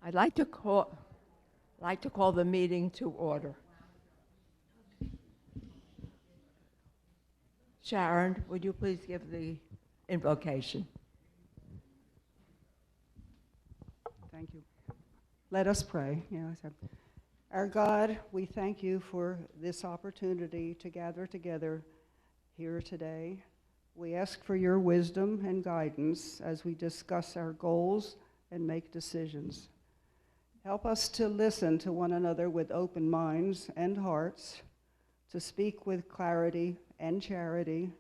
I'd like to call the meeting to order. Sharon, would you please give the invocation? Thank you. Let us pray. Our God, we thank you for this opportunity to gather together here today. We ask for your wisdom and guidance as we discuss our goals and make decisions. Help us to listen to one another with open minds and hearts, to speak with clarity and charity,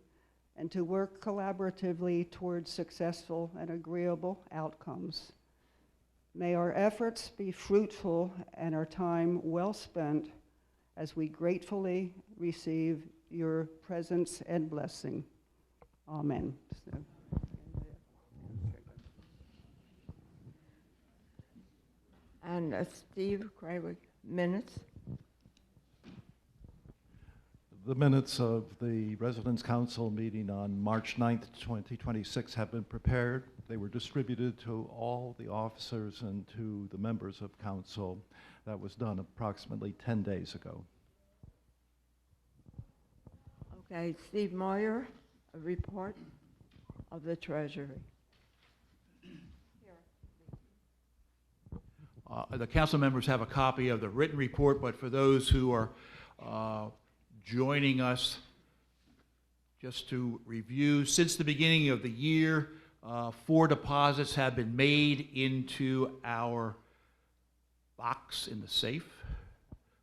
and to work collaboratively towards successful and agreeable outcomes. May our efforts be fruitful and our time well spent as we gratefully receive your presence and blessing. Amen. And Steve Krawick, minutes. The minutes of the Residents' Council meeting on March 9th, 2026 have been prepared. They were distributed to all the officers and to the members of council. That was done approximately 10 days ago. Okay, Steve Moyer, a report of the Treasury. The council members have a copy of the written report, but for those who are joining us, just to review, since the beginning of the year, 4 deposits have been made into our box in the safe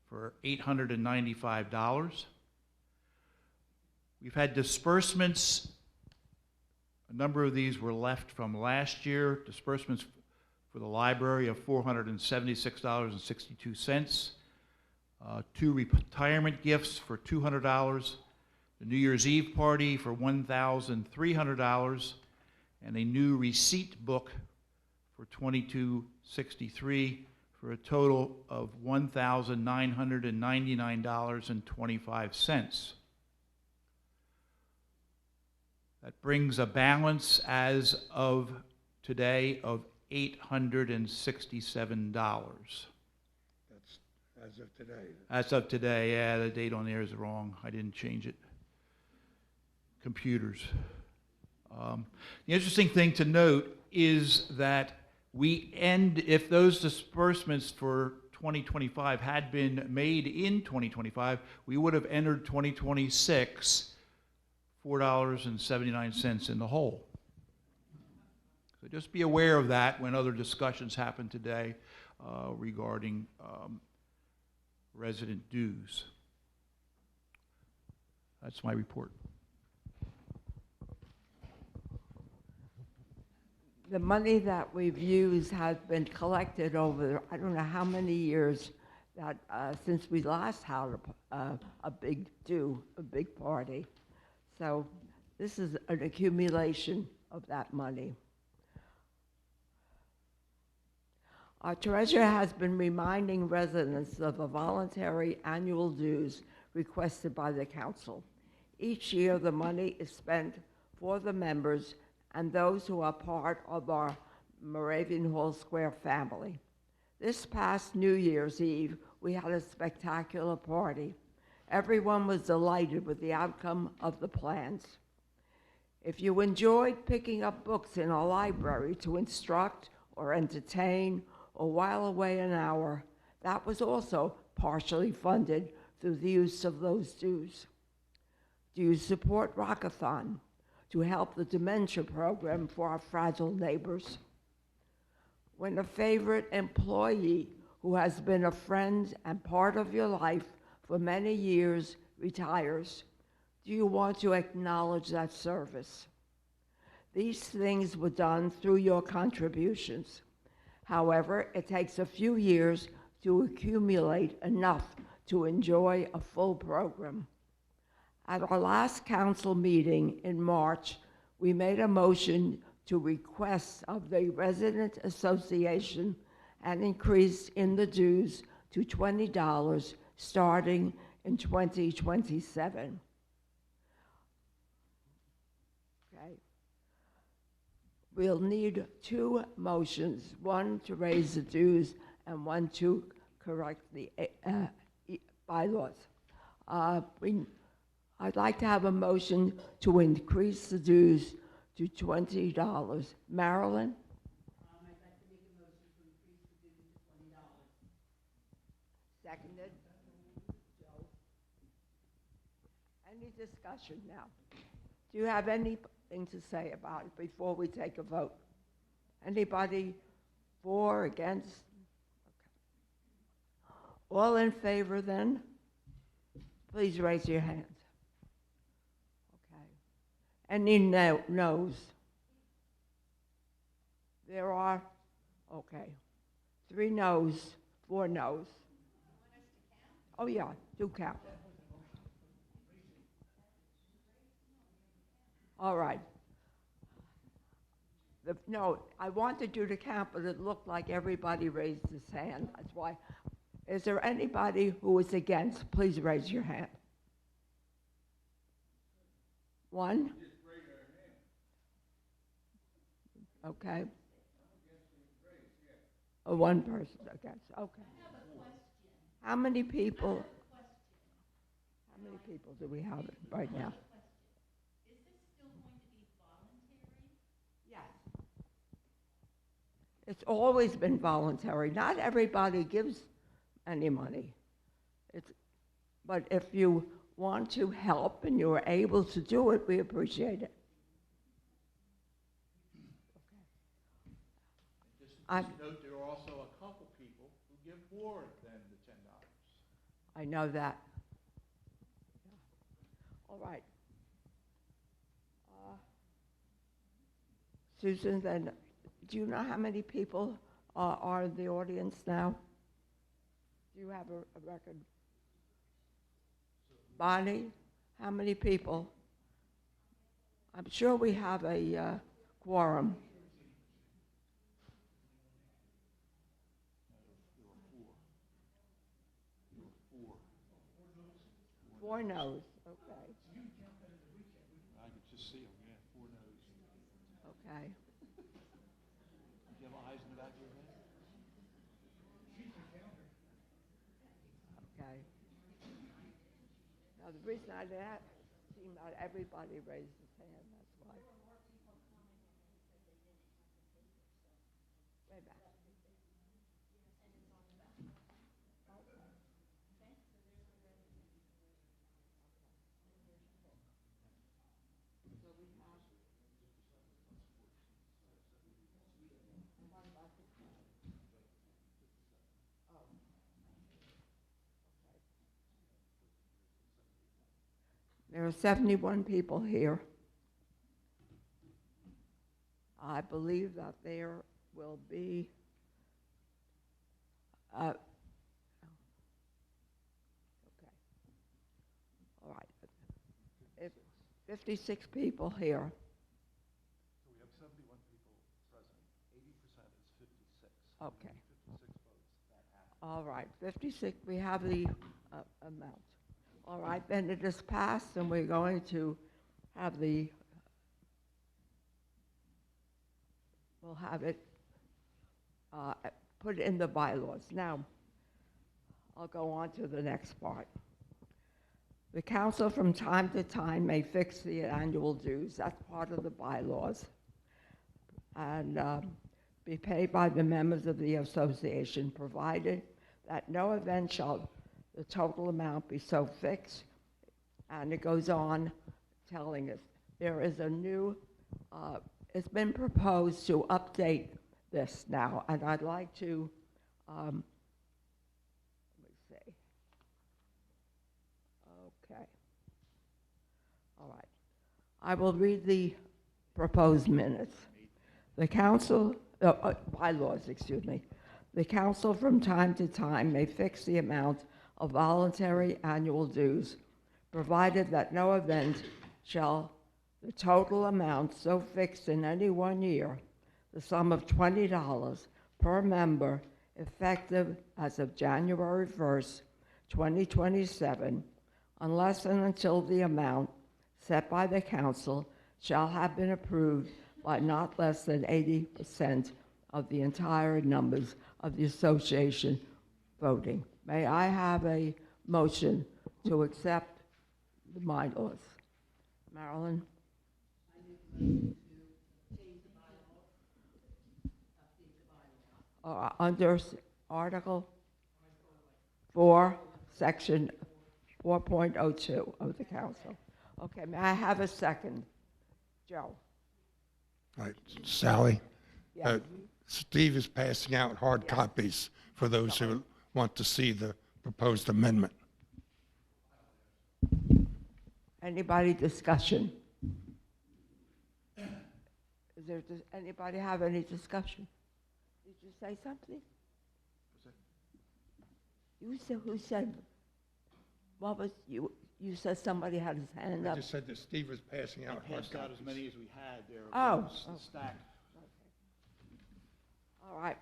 for $895. We've had disbursements. A number of these were left from last year. Disbursements for the library of $476.62. 2 retirement gifts for $200, the New Year's Eve party for $1,300, and a new receipt book for $22.63 for a total of $1,999.25. That brings a balance as of today of $867. As of today. As of today, yeah, the date on there is wrong. I didn't change it. Computers. The interesting thing to note is that if those disbursements for 2025 had been made in 2025, we would have entered 2026 $4.79 in the hole. So just be aware of that when other discussions happen today regarding resident dues. That's my report. The money that we've used has been collected over, I don't know how many years, that since we last had a big party. So this is an accumulation of that money. Our treasurer has been reminding residents of the voluntary annual dues requested by the council. Each year, the money is spent for the members and those who are part of our Moravian Hall Square family. This past New Year's Eve, we had a spectacular party. Everyone was delighted with the outcome of the plans. If you enjoyed picking up books in our library to instruct or entertain or while away an hour, that was also partially funded through the use of those dues. Do you support Rockathon to help the dementia program for our fragile neighbors? When a favorite employee who has been a friend and part of your life for many years retires, do you want to acknowledge that service? These things were done through your contributions. However, it takes a few years to accumulate enough to enjoy a full program. At our last council meeting in March, we made a motion to request of the Resident Association an increase in the dues to $20 starting in 2027. Okay. we'll need two motions, one to raise the dues and one to correct the bylaws. I'd like to have a motion to increase the dues to $20. Marilyn? Seconded. Joe? Any discussion now? Do you have anything to say about it before we take a vote? Anybody for, against? Okay. All in favor then? Please raise your hands. Okay. Any noes? There are, okay, 3 noes, 4 noes. Oh yeah, do count. All right. No, I wanted you to count, but it looked like everybody raised his hand. That's why. Is there anybody who is against? Please raise your hand. 1? Okay. Oh, 1 person against. Okay. How many people? How many people do we have right now? Is this still going to be voluntary? Yes. It's always been voluntary. Not everybody gives any money. But if you want to help and you're able to do it, we appreciate it. Just note, there are also a couple people who give more than the $10. I know that. All right. Susan, then, do you know how many people are in the audience now? Do you have a record? Bonnie, how many people? I'm sure we have a quorum. Four noes, okay. I could just see them, yeah, 4 noes. Okay. You have eyes in the back of your head? Okay. Now, the reason I that seemed not everybody raised his hand, that's why. Way back. There are 71 people here. I believe that there will be okay. All right. If 56 people here. So we have 71 people present. 80% is 56. Okay. 56 votes. That happens. All right, 56, we have the amount. All right, then it is passed, and we're going to have we'll have it put in the bylaws. Now, I'll go on to the next part. The council from time to time may fix the annual dues. That's part of the bylaws. And be paid by the members of the association, provided that no event shall the total amount be so fixed. And it goes on telling us there is a new, it's been proposed to update this now, and I'd like to, let me see. Okay. All right. I will read the proposed minutes. The council, bylaws, excuse me. The council from time to time may fix the amount of voluntary annual dues, provided that no event shall the total amount so fixed in any one year, the sum of $20 per member, effective as of January 1st, 2027, unless and until the amount set by the council shall have been approved by not less than 80% of the entire numbers of the association voting. May I have a motion to accept the bylaws? Marilyn? Under Article 4, Section 4.02 of the council. Okay, may I have a second? Joe? All right, Sally, Yes. Steve is passing out hard copies for those who want to see the proposed amendment. Anybody discussion? Anybody have any discussion? Did you say something? You said, who said? What was, you said somebody had his hand I up. just said that Steve was passing out hard Passed out copies. as many as we had there. Oh. It was stacked. All right.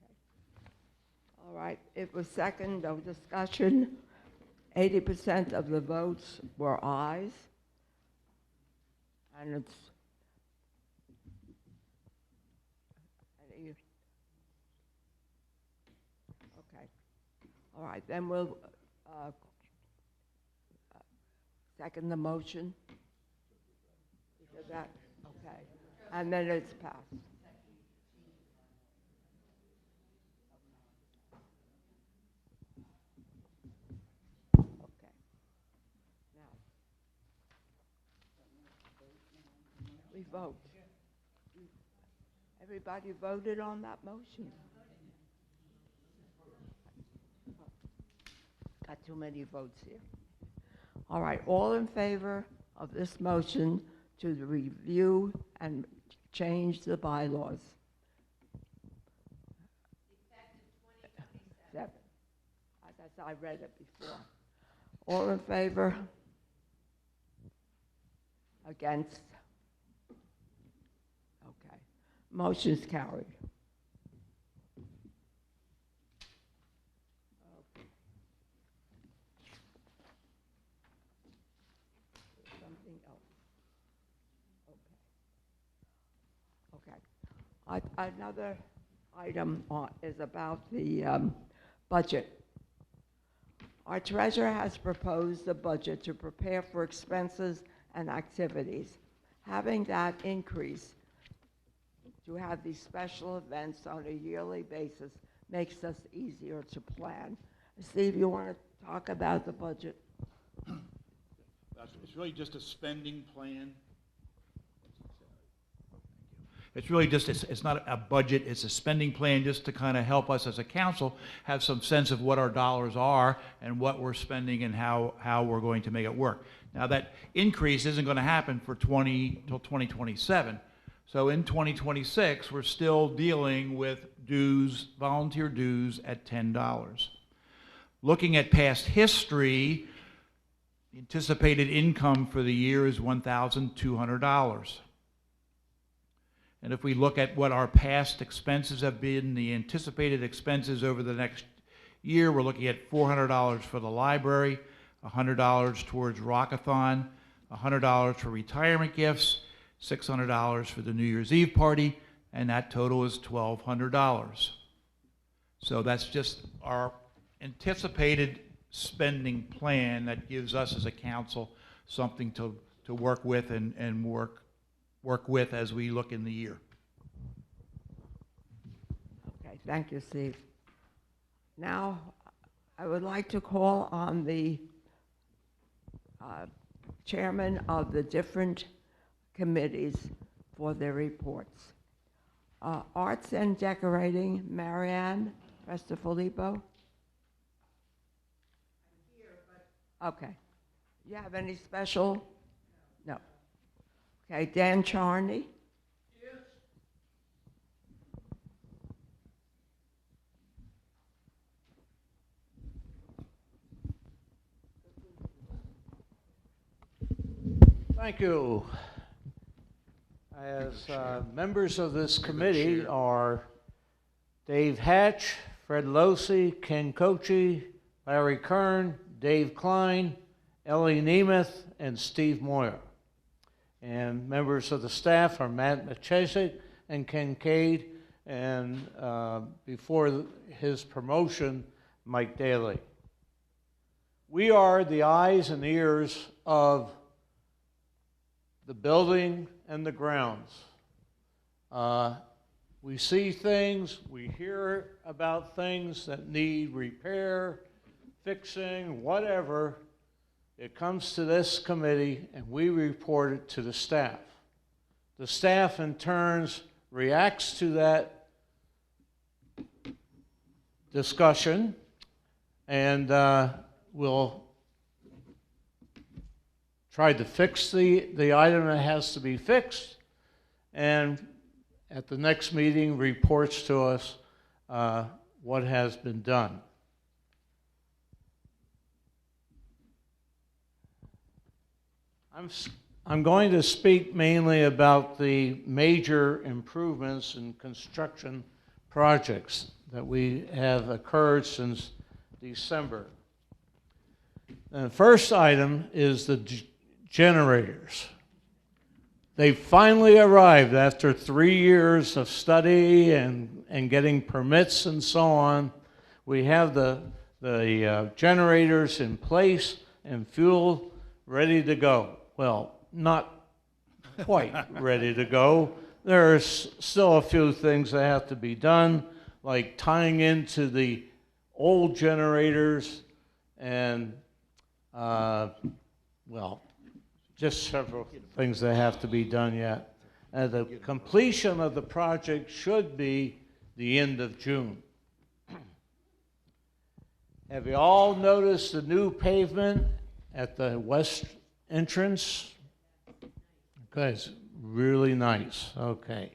Okay. All right, it was second, no discussion. 80% of the votes were ayes. And it's... Okay. All right, then we'll second the motion. You did that? Okay. And then it's passed. Okay. Now, we vote. Everybody voted on that motion? Got too many votes here. All right, all in favor of this motion to review and change the bylaws? Seven. I read it before. All in favor? Against? Okay. Motion's carried. Something else. Okay. Another item is about the budget. Our treasurer has proposed a budget to prepare for expenses and activities. Having that increase to have these special events on a yearly basis makes us easier to plan. Steve, you want to talk about the budget? It's really just a spending plan. It's really just, it's not a budget, it's a spending plan just to kind of help us as a council have some sense of what our dollars are and what we're spending and how we're going to make it work. Now that increase isn't going to happen for till 2027. So in 2026, we're still dealing with dues, volunteer dues at $10. Looking at past history, the anticipated income for the year is $1,200. And if we look at what our past expenses have been, the anticipated expenses over the next year, we're looking at $400 for the library, $100 towards Rockathon, $100 for retirement gifts, $600 for the New Year's Eve party, and that total is $1,200. So that's just our anticipated spending plan that gives us as a council something to work with and work with as we look in the year. Okay, thank you, Steve. Now, I would like to call on the chairman of the different committees for their reports. Arts and Decorating, Marianne Prestafilippo. Okay. You have any special? No. Okay, Dan Charney? Yes. Thank you. As members of this committee are Dave Hatch, Fred Losey, Ken Kochi, Larry Kern, Dave Klein, Ellie Nemeth, and Steve Moyer. And members of the staff are Matt McChesney and Ken Cade, and before his promotion, Mike Daly. We are the eyes and ears of the building and the grounds. We see things, we hear about things that need repair, fixing, whatever. It comes to this committee and we report it to the staff. The staff in turn reacts to that discussion and will try to fix the item that has to be fixed, and at the next meeting reports to us what has been done. I'm going to speak mainly about the major improvements and construction projects that we have occurred since December. The first item is the generators. They finally arrived after 3 years of study and getting permits and so on. We have the generators in place and fuel ready to go. Well, not quite ready to go. There's still a few things that have to be done, like tying into the old generators and, well, just several things that have to be done yet. And the completion of the project should be the end of June. Have you all noticed the new pavement at the west entrance? Okay, it's really nice. Okay.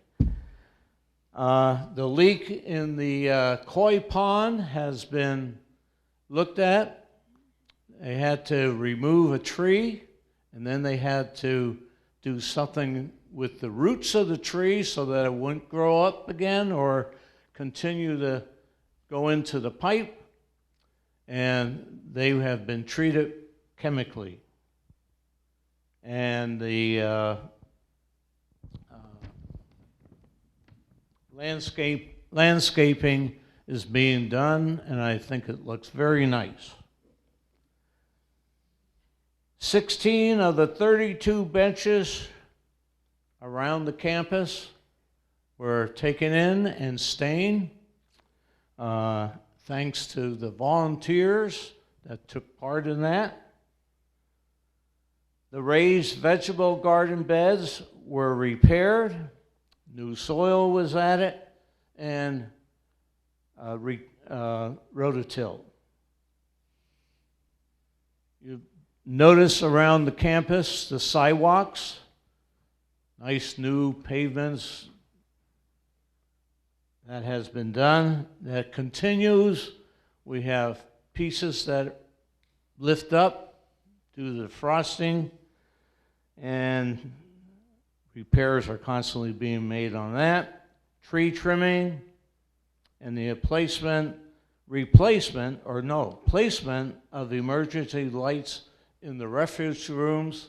The leak in the koi pond has been looked at. They had to remove a tree, and then they had to do something with the roots of the tree so that it wouldn't grow up again or continue to go into the pipe. And they have been treated chemically. And the landscaping is being done, and I think it looks very nice. 16 of the 32 benches around the campus were taken in and stained, thanks to the volunteers that took part in that. The raised vegetable garden beds were repaired, new soil was added, and rototilled. You notice around the campus the sidewalks, nice new pavements. That has been done. That continues. We have pieces that lift up due to the frosting, and repairs are constantly being made on that. Tree trimming and the placement of emergency lights in the refuge rooms.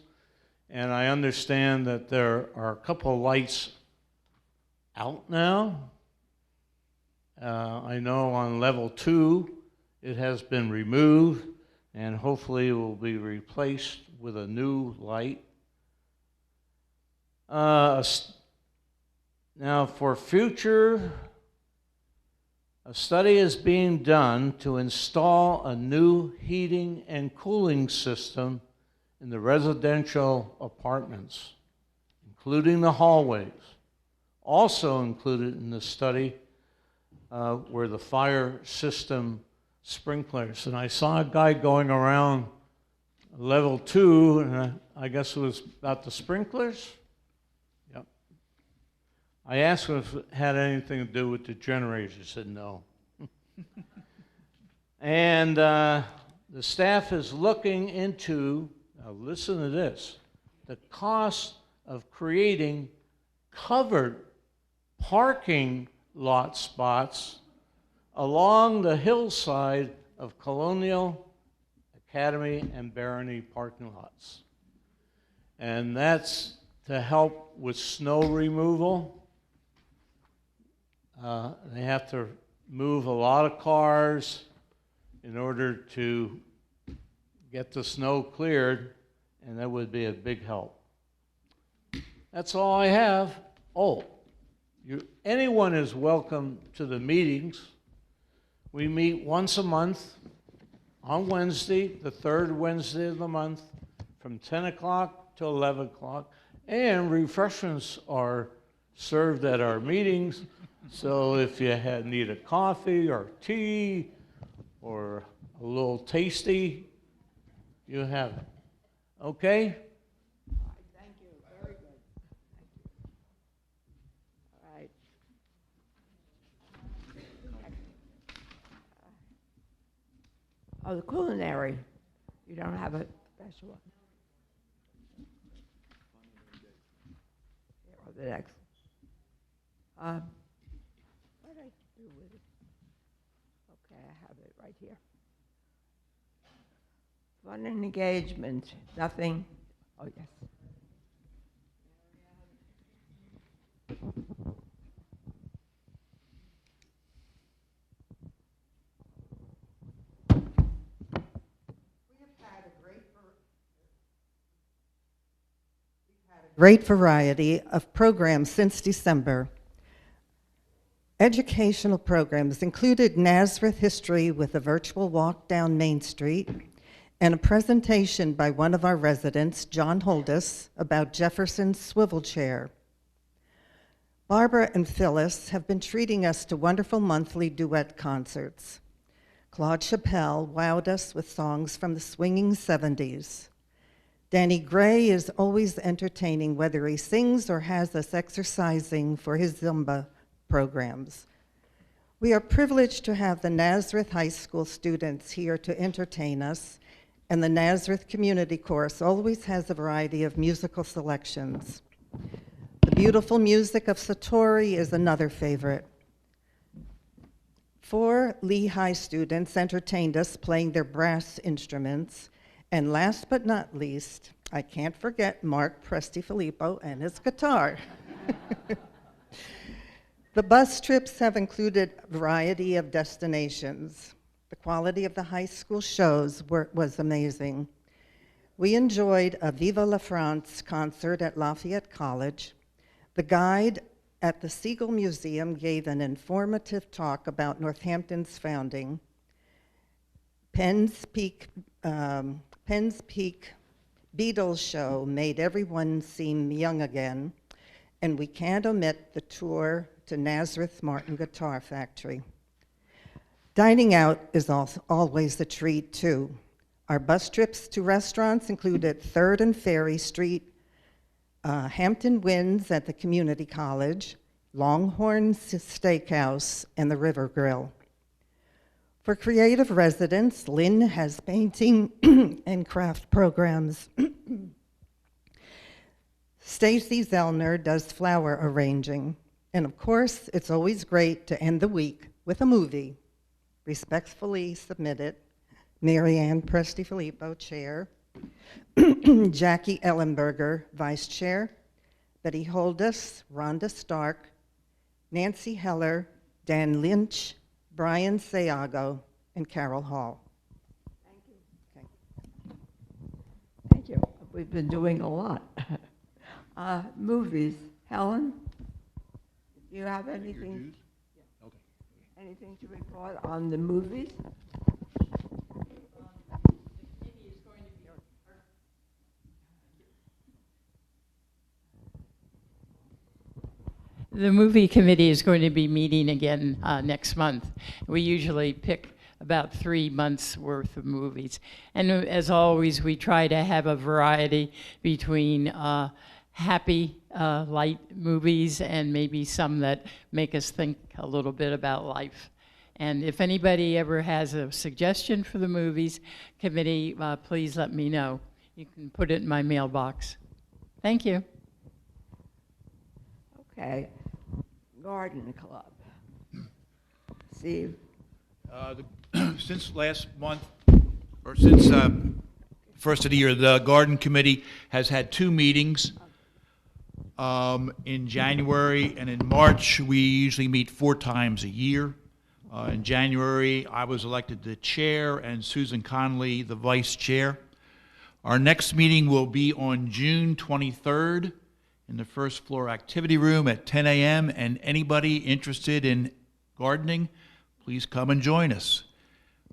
And I understand that there are a couple of lights out now. I know on level 2 it has been removed and hopefully will be replaced with a new light. Now for future, a study is being done to install a new heating and cooling system in the residential apartments, including the hallways. Also included in the study were the fire system sprinklers. And I saw a guy going around level 2, and I guess it was about the sprinklers. Yep. I asked him if it had anything to do with the generators. He said no. And the staff is looking into, now listen to this, the cost of creating covered parking lot spots along the hillside of Colonial, Academy and Barony parking lots. And that's to help with snow removal. They have to move a lot of cars in order to get the snow cleared, and that would be a big help. That's all I have. Oh, anyone is welcome to the meetings. We meet once a month on Wednesday, the third Wednesday of the month, from 10 o'clock to 11 o'clock, and refreshments are served at our meetings. So if you need a coffee or tea or a little tasty, you have it. Okay? Thank you, very good. All right. Oh, the culinary, you don't have a special one? Here, or the next. What did I do with it? Okay, I have it right here. Fun and engagement, nothing, oh, yes. Great variety of programs since December. Educational programs included Nazareth history with a virtual walk down Main Street and a presentation by one of our residents, John Holdus, about Jefferson's swivel chair. Barbara and Phyllis have been treating us to wonderful monthly duet concerts. Claude Chappelle wowed us with songs from the swinging 70s. Danny Gray is always entertaining, whether he sings or has us exercising for his Zumba programs. We are privileged to have the Nazareth High School students here to entertain us, and the Nazareth Community Chorus always has a variety of musical selections. The beautiful music of Satori is another favorite. 4 Lee High students entertained us playing their brass instruments. And last but not least, I can't forget Mark Presti-Filippo and his guitar. The bus trips have included a variety of destinations. The quality of the high school shows was amazing. We enjoyed a Viva la France concert at Lafayette College. The guide at the Siegel Museum gave an informative talk about Northampton's founding. Penn's Peak Beatles show made everyone seem young again, and we can't omit the tour to Nazareth Martin Guitar Factory. Dining out is also always a treat, too. Our bus trips to restaurants included 3rd and Ferry Street, Hampton Winds at the Community College, Longhorn Steakhouse, and the River Grill. For creative residents, Lynn has painting and craft programs. Stacy Zellner does flower arranging. And of course, it's always great to end the week with a movie. Respectfully submitted, Marianne Presti-Filippo, Chair, Jackie Ellenberger, Vice Chair, Betty Holdus, Rhonda Stark, Nancy Heller, Dan Lynch, Brian Sayago, and Carol Hall. Thank you. Okay. Thank you. We've been doing a lot. Movies. Helen, do you have anything? Okay. Anything to report on the movies? The movie committee is going to be meeting again next month. We usually pick about 3 months worth of movies. And as always, we try to have a variety between happy, light movies and maybe some that make us think a little bit about life. And if anybody ever has a suggestion for the movies committee, please let me know. You can put it in my mailbox. Thank you. Okay. Garden Club. Steve? Since last month, or since first of the year, the Garden Committee has had 2 meetings in January and in March. We usually meet 4 times a year. In January, I was elected the chair and Susan Conley the vice chair. Our next meeting will be on June 23rd in the first floor activity room at 10 a.m. And anybody interested in gardening, please come and join us.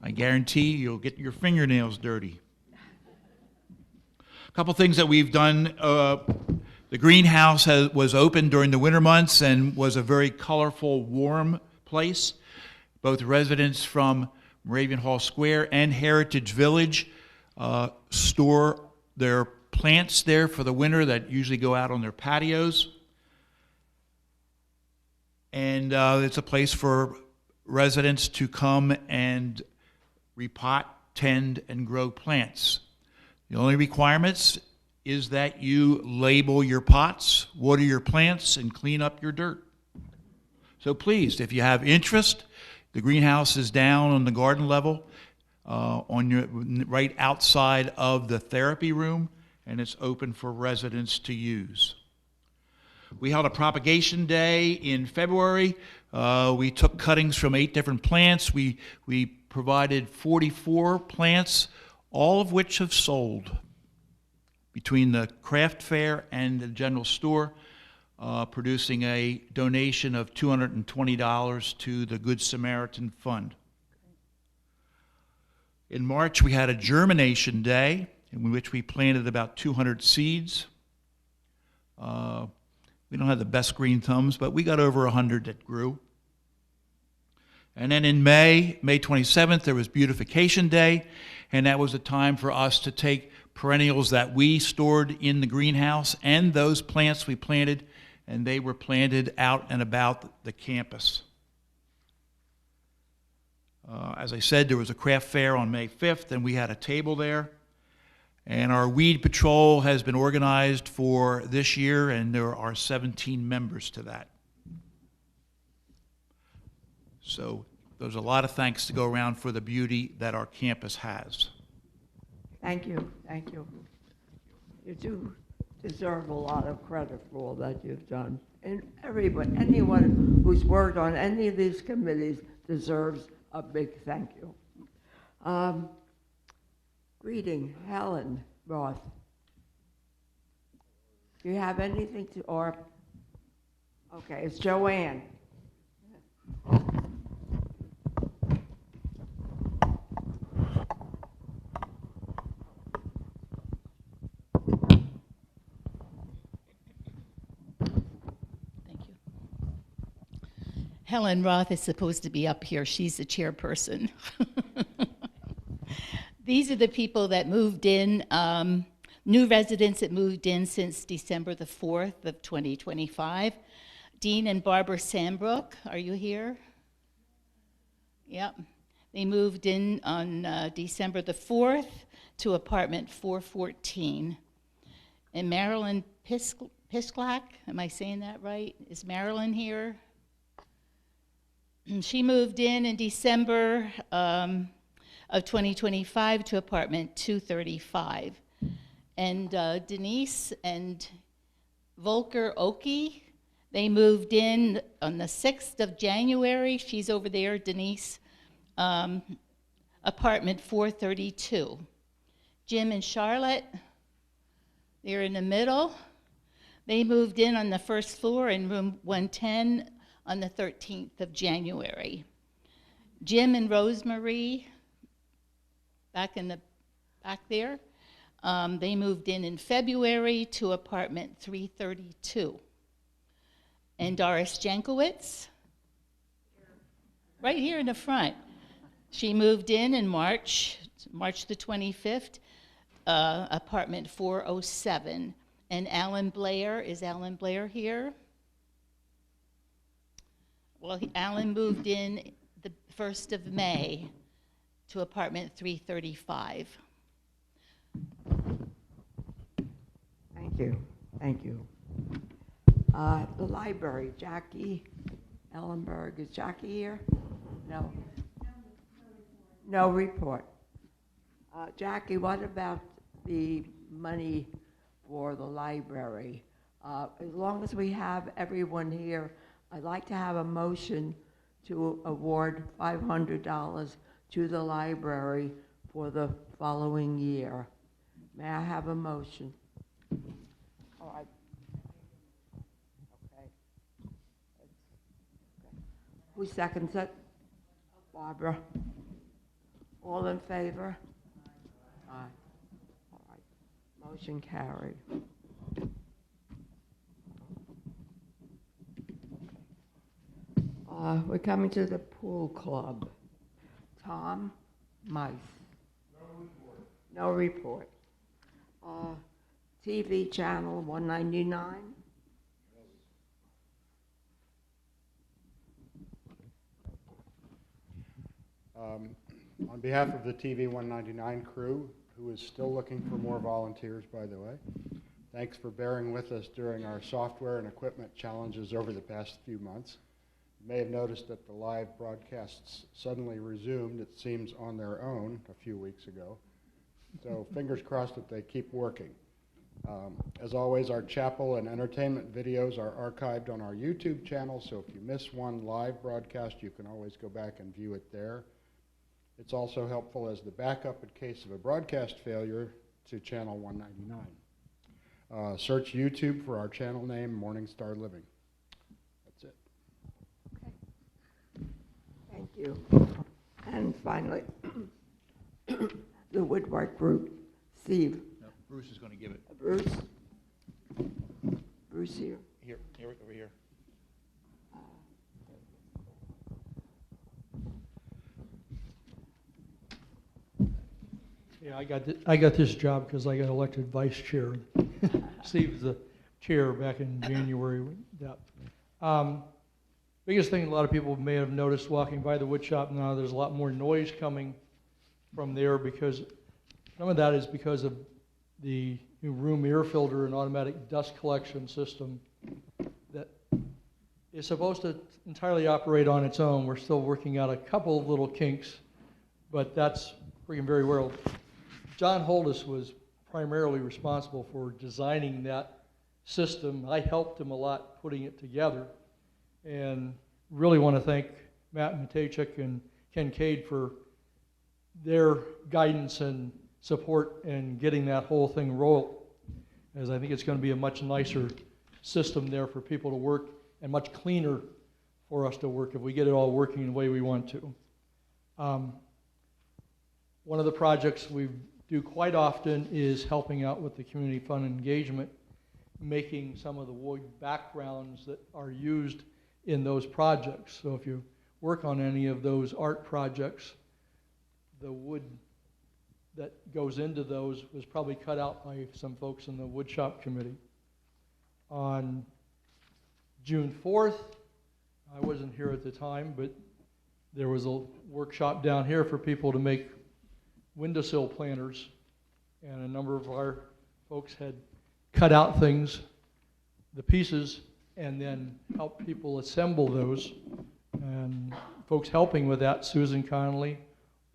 I guarantee you'll get your fingernails dirty. A couple things that we've done. The greenhouse was open during the winter months and was a very colorful, warm place. Both residents from Moravian Hall Square and Heritage Village store their plants there for the winter that usually go out on their patios. And it's a place for residents to come and repot, tend, and grow plants. The only requirements is that you label your pots, water your plants, and clean up your dirt. So please, if you have interest, the greenhouse is down on the garden level, right outside of the therapy room, and it's open for residents to use. We held a propagation day in February. We took cuttings from 8 different plants. We provided 44 plants, all of which have sold between the craft fair and the general store, producing a donation of $220 to the Good Samaritan Fund. In March, we had a germination day in which we planted about 200 seeds. We don't have the best green thumbs, but we got over 100 that grew. And then in May 27th, there was Beautification Day, and that was a time for us to take perennials that we stored in the greenhouse and those plants we planted, and they were planted out and about the campus. As I said, there was a craft fair on May 5th, and we had a table there. And our weed patrol has been organized for this year, and there are 17 members to that. So there's a lot of thanks to go around for the beauty that our campus has. Thank you, thank you. You do deserve a lot of credit for all that you've done. And anyone who's worked on any of these committees deserves a big thank you. Greeting, Helen Roth. Do you have anything to, or, okay, it's Joanne. Helen Roth is supposed to be up here. She's the chairperson. These are the people that moved in, new residents that moved in since December the 4th of 2025. Dean and Barbara Sandbrook, are you here? Yep. They moved in on December the 4th to apartment 414. And Marilyn Pisklak, am I saying that right? Is Marilyn here? She moved in December of 2025 to apartment 235. And Denise and Volker Oki, they moved in on the 6th of January. She's over there, Denise, apartment 432. Jim and Charlotte, they're in the middle. They moved in on the first floor in room 110 on the 13th of January. Jim and Rosemary, back there, they moved in February to apartment 332. And Doris Jankowitz, right here in the front. She moved in March the 25th, apartment 407. And Alan Blair, is Alan Blair here? Well, Alan moved in the 1st of May to apartment 335. Thank you, thank you. The library, Jackie Ellenberg, is Jackie here? No. No report. Jackie, what about the money for the library? As long as we have everyone here, I'd like to have a motion to award $500 to the library for the following year. May I have a motion? All right. Okay. Who seconds it? Barbara. All in favor? Aye. All right. Motion carried. We're coming to the pool club. Tom Mice. No report. TV channel 199. On behalf of the TV 199 crew, who is still looking for more volunteers, by the way, thanks for bearing with us during our software and equipment challenges over the past few months. You may have noticed that the live broadcasts suddenly resumed, it seems, on their own a few weeks ago. So fingers crossed that they keep working. As always, our chapel and entertainment videos are archived on our YouTube channel, so if you miss one live broadcast, you can always go back and view it there. It's also helpful as the backup in case of a broadcast failure to channel 199. Search YouTube for our channel name, Morning Star Living. That's it. Okay. Thank you. And finally, the woodwork group. Steve. No, Bruce is going to give it. Bruce? Bruce here. Here, over here. Yeah, I got this job because I got elected vice chair. Steve's the chair back in January. Biggest thing a lot of people may have noticed walking by the wood shop now, there's a lot more noise coming from there because some of that is because of the new room air filter and automatic dust collection system that is supposed to entirely operate on its own. We're still working out a couple of little kinks, but that's working very well. John Holdus was primarily responsible for designing that system. I helped him a lot putting it together, and really want to thank Matt Matejczyk and Ken Cade for their guidance and support in getting that whole thing rolled, as I think it's going to be a much nicer system there for people to work and much cleaner for us to work if we get it all working the way we want to. One of the projects we do quite often is helping out with the community fund engagement, making some of the wood backgrounds that are used in those projects. So if you work on any of those art projects, the wood that goes into those was probably cut out by some folks in the wood shop committee. On June 4th, I wasn't here at the time, but there was a workshop down here for people to make windowsill planters, and a number of our folks had cut out things, the pieces, and then helped people assemble those. And folks helping with that, Susan Connolly,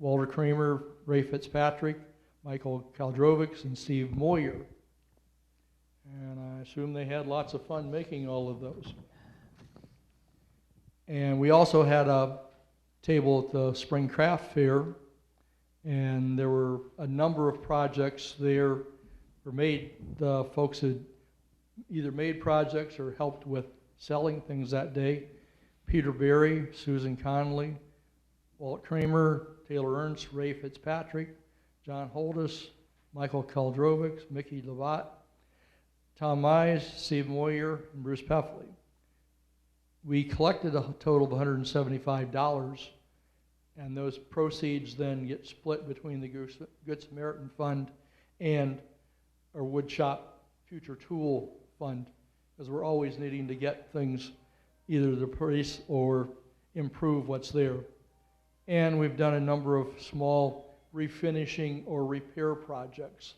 Walter Kramer, Ray Fitzpatrick, Michael Kaldrovics, and Steve Moyer. And I assume they had lots of fun making all of those. And we also had a table at the Spring Craft Fair, and there were a number of projects there were made. The folks had either made projects or helped with selling things that day. Peter Berry, Susan Connolly, Walt Kramer, Taylor Ernst, Ray Fitzpatrick, John Holdus, Michael Kaldrovics, Mickey Levat, Tom Mize, Steve Moyer, and Bruce Peffley. We collected a total of $175, and those proceeds then get split between the Good Samaritan Fund and our wood shop future tool fund, because we're always needing to get things either to replace or improve what's there. And we've done a number of small refinishing or repair projects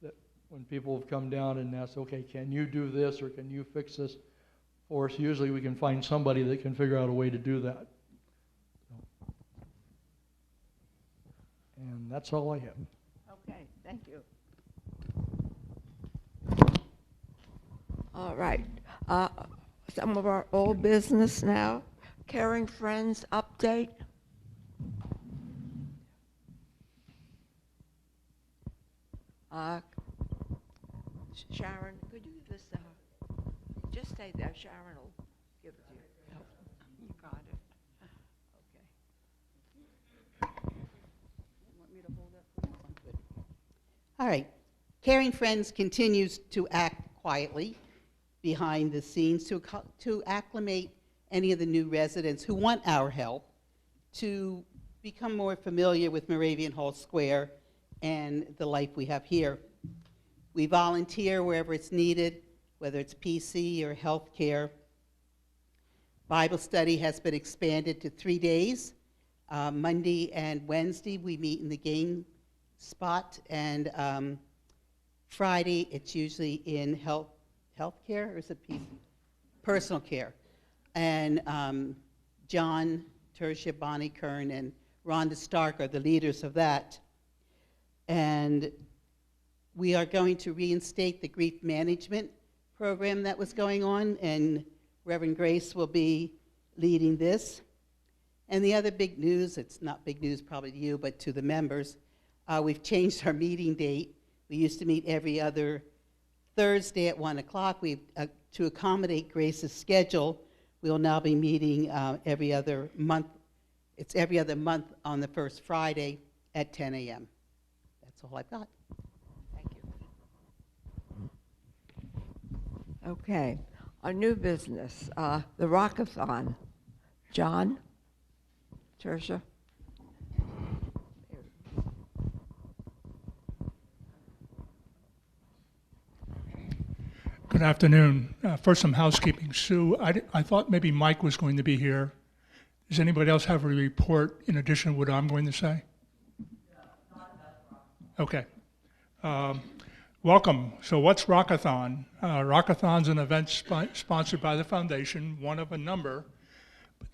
that when people have come down and asked, okay, can you do this or can you fix this for us? Usually we can find somebody that can figure out a way to do that. And that's all I have. Thank you. All right. Some of our old business now. Caring Friends update. Sharon, could you give this to her? Just stay there. Sharon will give it to you. You got it. Okay. All right. Caring Friends continues to act quietly behind the scenes to acclimate any of the new residents who want our help to become more familiar with Moravian Hall Square and the life we have here. We volunteer wherever it's needed, whether it's PC or healthcare. Bible study has been expanded to 3 days. Monday and Wednesday, we meet in the game spot, and Friday, it's usually in healthcare, or is it PC? Personal care. And John Tertia, Bonnie Kern, and Rhonda Stark are the leaders of that. And we are going to reinstate the grief management program that was going on, and Reverend Grace will be leading this. And the other big news, it's not big news probably to you, but to the members, we've changed our meeting date. We used to meet every other Thursday at 1 o'clock. To accommodate Grace's schedule, we will now be meeting every other month. It's every other month on the first Friday at 10 a.m. That's all I've got. Thank you. Okay. Our new business, the Rockathon. John? Tertia? Good afternoon. First, some housekeeping. Sue, I thought maybe Mike was going to be here. Does anybody else have a report in addition to what I'm going to say? Okay. Welcome. So what's Rockathon? Rockathon's an event sponsored by the foundation, one of a number.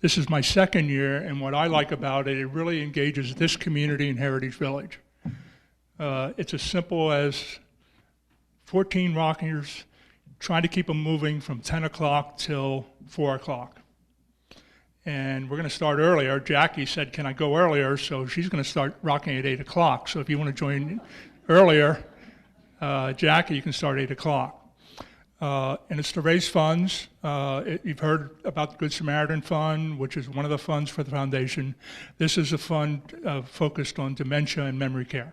This is my second year, and what I like about it, it really engages this community in Heritage Village. It's as simple as 14 rockers trying to keep them moving from 10 o'clock till 4 o'clock. And we're going to start earlier. Jackie said, can I go earlier? So she's going to start rocking at 8 o'clock. So if you want to join earlier, Jackie, you can start 8 o'clock. And it's to raise funds. You've heard about the Good Samaritan Fund, which is one of the funds for the foundation. This is a fund focused on dementia and memory care.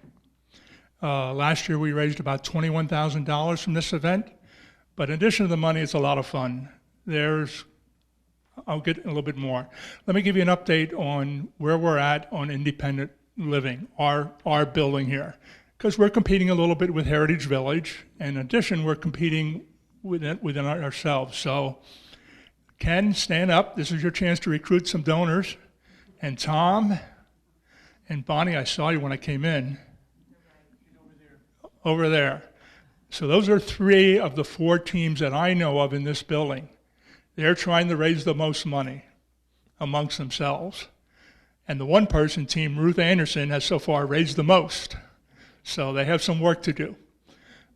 Last year we raised about $21,000 from this event. But in addition to the money, it's a lot of fun. I'll get a little bit more. Let me give you an update on where we're at on independent living, our building here. Because we're competing a little bit with Heritage Village. In addition, we're competing within ourselves. So, Ken, stand up. This is your chance to recruit some donors. And Tom and Bonnie, I saw you when I came in. Over there. So those are 3 of the 4 teams that I know of in this building. They're trying to raise the most money amongst themselves. And the one-person team, Ruth Anderson, has so far raised the most. So they have some work to do.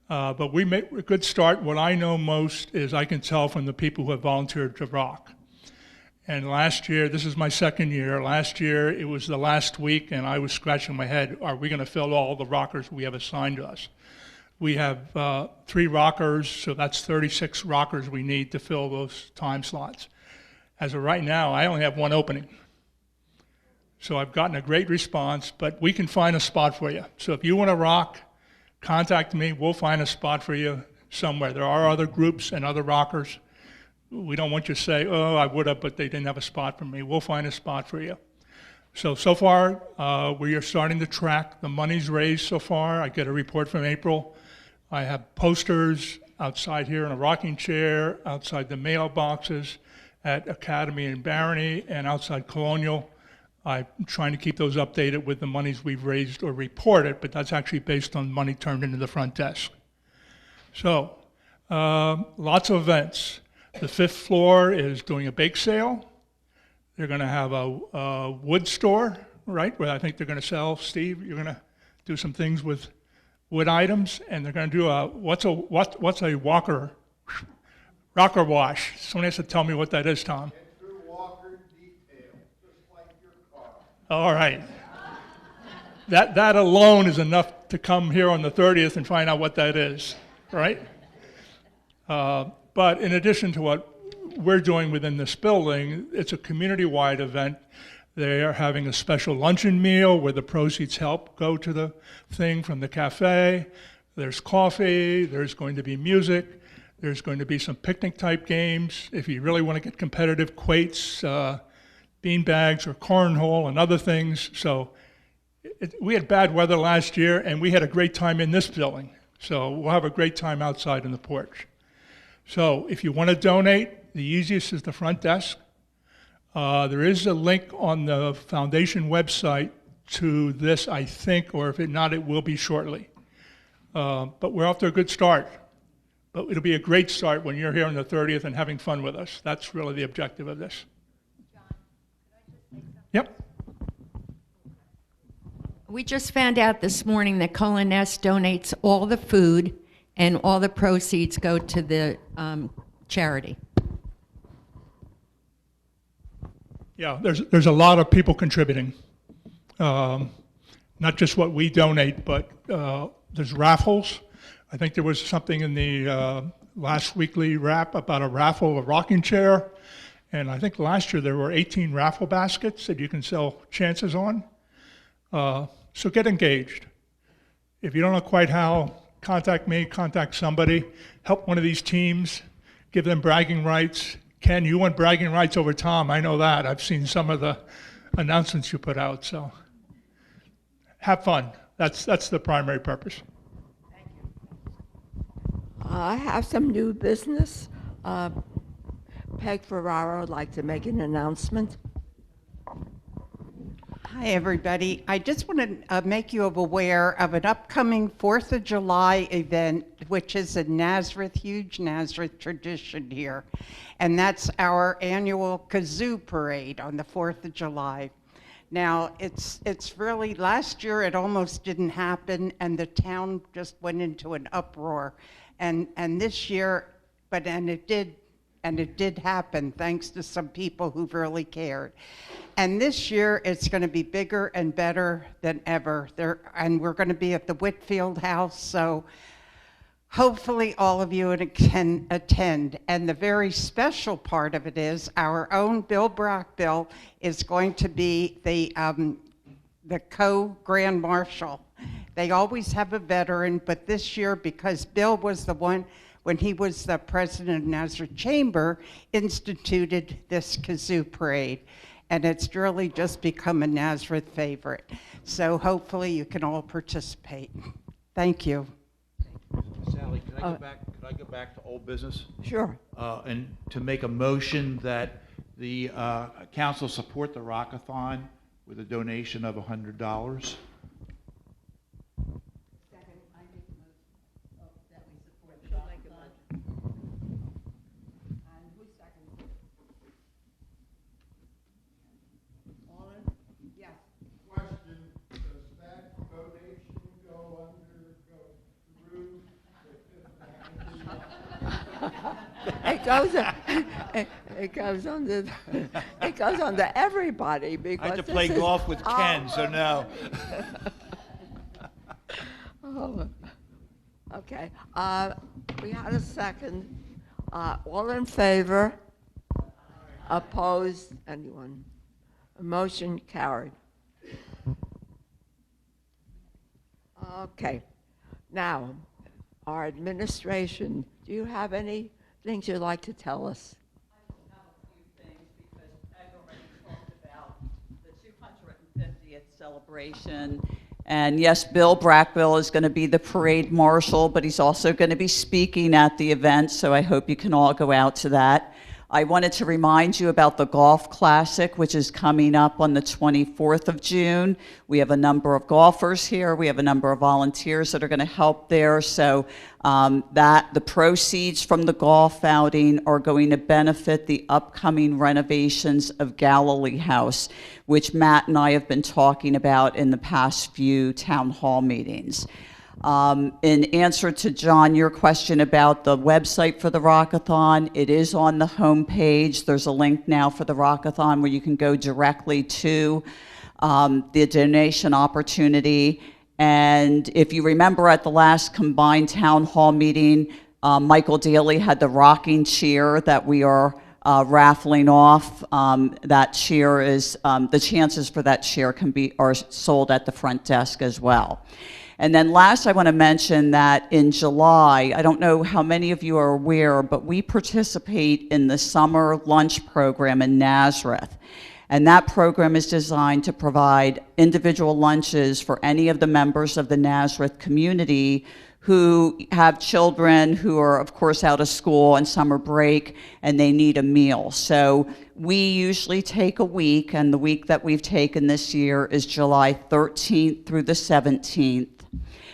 But we made a good start. What I know most is I can tell from the people who have volunteered to rock. And last year, this is my second year. Last year, it was the last week, and I was scratching my head. Are we going to fill all the rockers we have assigned to us? We have 3 rockers, so that's 36 rockers we need to fill those time slots. As of right now, I only have 1 opening. So I've gotten a great response, but we can find a spot for you. So if you want to rock, contact me. We'll find a spot for you somewhere. There are other groups and other rockers. We don't want you to say, oh, I would have, but they didn't have a spot for me. We'll find a spot for you. So far, we are starting to track the monies raised so far. I get a report from April. I have posters outside here in a rocking chair, outside the mailboxes at Academy and Barony, and outside Colonial. I'm trying to keep those updated with the monies we've raised or reported, but that's actually based on money turned into the front desk. So, lots of events. The 5th floor is doing a bake sale. They're going to have a wood store, right, where I think they're going to sell. Steve, you're going to do some things with wood items, and they're going to do what's a rocker wash. Someone has to tell me what that is, Tom. All right. That alone is enough to come here on the 30th and find out what that is, right? But in addition to what we're doing within this building, it's a community-wide event. They are having a special luncheon meal where the proceeds help go to the thing from the cafe. There's coffee, there's going to be music, there's going to be some picnic-type games. If you really want to get competitive, quates, bean bags, or cornhole, and other things. So we had bad weather last year, and we had a great time in this building. So we'll have a great time outside in the porch. So if you want to donate, the easiest is the front desk. There is a link on the foundation website to this, I think, or if not, it will be shortly. But we're off to a good start. But it'll be a great start when you're here on the 30th and having fun with us. That's really the objective of this. John, could I just say something? Yep. We just found out this morning that Colin Ness donates all the food and all the proceeds go to the charity. Yeah, there's a lot of people contributing. Not just what we donate, but there's raffles. I think there was something in the last weekly wrap about a raffle of a rocking chair. And I think last year there were 18 raffle baskets that you can sell chances on. So get engaged. If you don't know quite how, contact me, contact somebody, help one of these teams, give them bragging rights. Ken, you want bragging rights over Tom, I know that. I've seen some of the announcements you put out, so have fun. That's the primary purpose. Thank you. I have some new business. Peg Ferraro would like to make an announcement. Hi, everybody. I just want to make you aware of an upcoming 4th of July event, which is a Nazareth, huge Nazareth tradition here. And that's our annual kazoo parade on the 4th of July. Now, it's really, last year it almost didn't happen, and the town just went into an uproar. And this year, it did happen, thanks to some people who've really cared. And this year, it's going to be bigger and better than ever. And we're going to be at the Whitfield House, so hopefully all of you can attend. And the very special part of it is our own Bill Brackbill is going to be the co-Grand Marshal. They always have a veteran, but this year, because Bill was the one, when he was the president of Nazareth Chamber, instituted this kazoo parade. And it's really just become a Nazareth favorite. So hopefully you can all participate. Thank you. Sally, could I go back to old business? Sure. And to make a motion that the council support the Rockathon with a donation of $100. It goes under everybody because I had to play golf with Ken, so no. Oh, okay. We had a second. All in favor? Opposed? Anyone? Motion carried. Okay. Now, our administration, do you have any things you'd like to tell us? I have a few things because I've already talked about the 250th celebration. And yes, Bill Brackbill is going to be the parade marshal, but he's also going to be speaking at the event, so I hope you can all go out to that. I wanted to remind you about the Golf Classic, which is coming up on the 24th of June. We have a number of golfers here. We have a number of volunteers that are going to help there. So the proceeds from the golf outing are going to benefit the upcoming renovations of Galilee House, which Matt and I have been talking about in the past few town hall meetings. In answer to John, your question about the website for the Rockathon, it is on the homepage. There's a link now for the Rockathon where you can go directly to the donation opportunity. And if you remember at the last combined town hall meeting, Michael Daly had the rocking chair that we are raffling off. That chair is, the chances for that chair are sold at the front desk as well. And then last, I want to mention that in July, I don't know how many of you are aware, but we participate in the summer lunch program in Nazareth. And that program is designed to provide individual lunches for any of the members of the Nazareth community who have children who are, of course, out of school and summer break, and they need a meal. So we usually take a week, and the week that we've taken this year is July 13th through the 17th.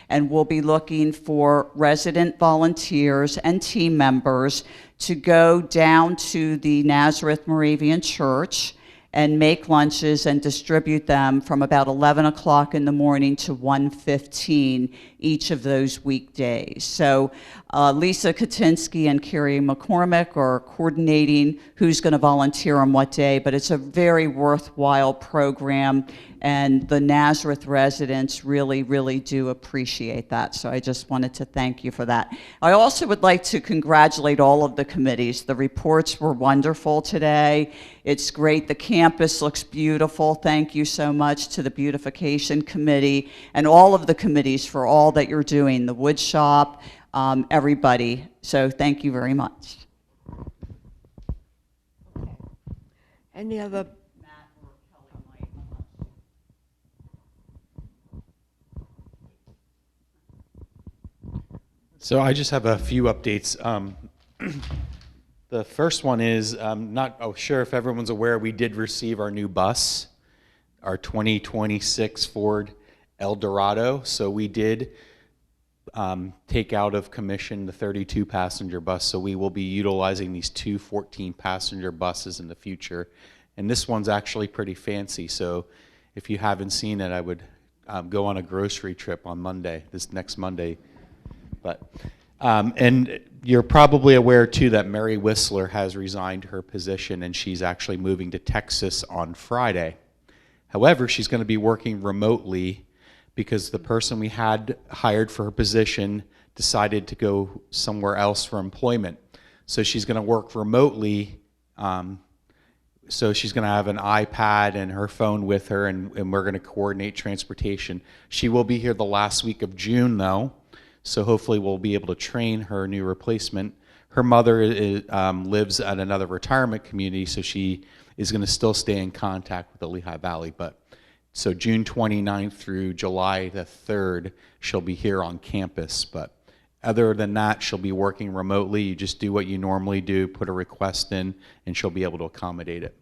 And we'll be looking for resident volunteers and team members to go down to the Nazareth Moravian Church and make lunches and distribute them from about 11 o'clock in the morning to 1:15 each of those weekdays. So Lisa Katinsky and Carrie McCormick are coordinating who's going to volunteer on what day, but it's a very worthwhile program, and the Nazareth residents really, really do appreciate that. So I just wanted to thank you for that. I also would like to congratulate all of the committees. The reports were wonderful today. It's great. The campus looks beautiful. Thank you so much to the Beautification Committee and all of the committees for all that you're doing, the wood shop, everybody. So thank you very much. Any other? So I just have a few updates. The first one is, I'm not sure if everyone's aware, we did receive our new bus, our 2026 Ford Eldorado. So we did take out of commission the 32 passenger bus. So we will be utilizing these two 14 passenger buses in the future. And this one's actually pretty fancy. So if you haven't seen it, I would go on a grocery trip on Monday, this next Monday. But and you're probably aware too that Mary Whistler has resigned her position and she's actually moving to Texas on Friday. However, she's going to be working remotely because the person we had hired for her position decided to go somewhere else for employment. So she's going to work remotely. So she's going to have an iPad and her phone with her, and we're going to coordinate transportation. She will be here the last week of June, though. So hopefully we'll be able to train her new replacement. Her mother lives at another retirement community, so she is going to still stay in contact with the Lehigh Valley. But so June 29th through July the 3rd, she'll be here on campus. But other than that, she'll be working remotely. You just do what you normally do, put a request in, and she'll be able to accommodate it.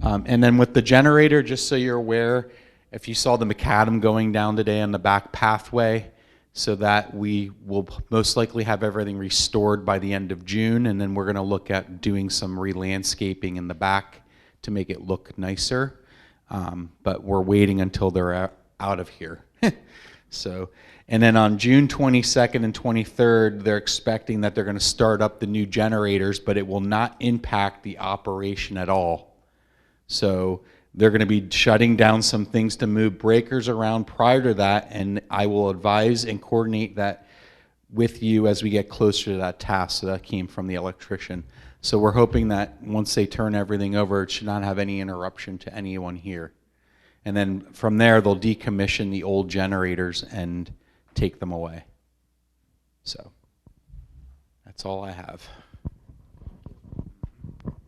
And then with the generator, just so you're aware, if you saw the macadam going down today on the back pathway, so that we will most likely have everything restored by the end of June, and then we're going to look at doing some re-landscaping in the back to make it look nicer. But we're waiting until they're out of here. So, and then on June 22nd and 23rd, they're expecting that they're going to start up the new generators, but it will not impact the operation at all. So they're going to be shutting down some things to move breakers around prior to that, and I will advise and coordinate that with you as we get closer to that task. So that came from the electrician. So we're hoping that once they turn everything over, it should not have any interruption to anyone here. And then from there, they'll decommission the old generators and take them away. So that's all I have.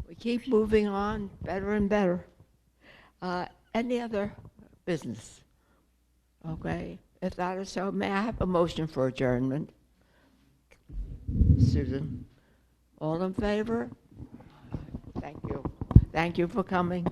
We keep moving on, better and better. Any other business? Okay, if that is so, may I have a motion for adjournment? Susan, all in favor? Thank you. Thank you for coming.